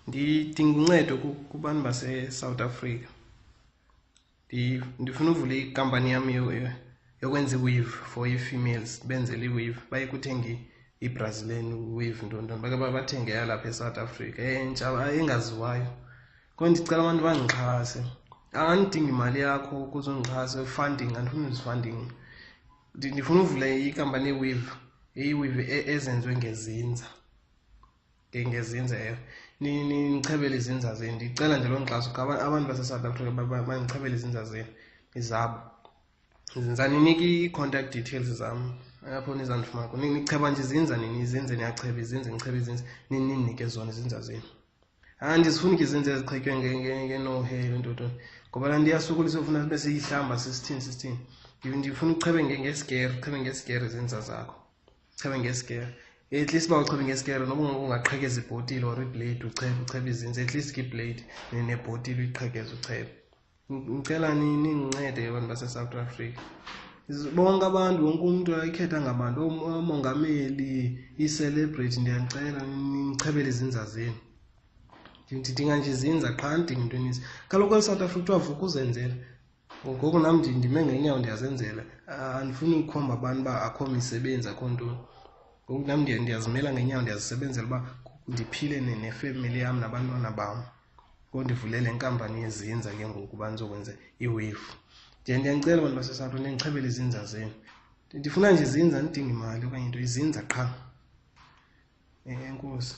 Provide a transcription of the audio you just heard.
Ndidinga uncedo kubantu base-South Africa. Ndifuna uvula ikampani yam yokwenza i-weave for ii-females, benzele i-weave. Baye kuthenga i-Brazilian weave ntontoni, bake bathenge yalapha eSouth Africa entsha engaziwayo. Kodwa ndicela abantu bandixhase. Andidingi imali yakho ukuze undixhase, funding andifuni funding. Ndifuna uvula ikampani ye-weave, iyi-weave ezenziwe ngezinza. Ngezinza ewe. Nichebele izinza zenu. Ndicela nje loo nkxaso abantu base-South Africa bandichebele izinza zenu izabo. Ndizaninike ii-contact details zam apho nizandifumana khona. Nicheba nje izinza nini, izinze niyacheba izinze, nicheba izinza ninike zona izinza zenu. Andizifuni ke izinza ezichetywe ngeno-hair ntotoni, ngoba laa nto iyasukulisa ufuna sibe siyihlamba sisithini. Ndifuna uchebe ngesikere, uchebe ngesikere izinza zakho. Uchebe ngesikere. At least uba uchebe ngesikere noba ungaqhekeza ibhotile or iblade uchebe izinza, at least iblade nebhotile uyiqhekeze uchebe. Ngicela nindincede abantu base-South Africa. Bonke abantu, wonke umntu ayikhethanga abantu, oomongameli, ii-celebrity, ndiyacela nichebele izinza zenu. Ndidinga nje izinza qha andidingi into eninzi. Kaloku e-South Africa kuthiwa vuka uzenzela. Ngoku nam ndime ngeenyawo ndiyazenzela. Andifuni ukhomba abantu uba akho misebenzi, akho ntoni. Ngoku nam ndiyazimela ngeenyawo, ndiyazisebenzela uba ndiphile nefemeli yam nabantwana bam. Ngoku ndivule le nkampani yezinza ke ngoku uba ndizokwenza i-weave. Ndiyanicela abantu base-South Africa nindichebele izinza zenu. Ndifuna nje izinza, andidingi imali okanye into, izinza qha. Enkosi.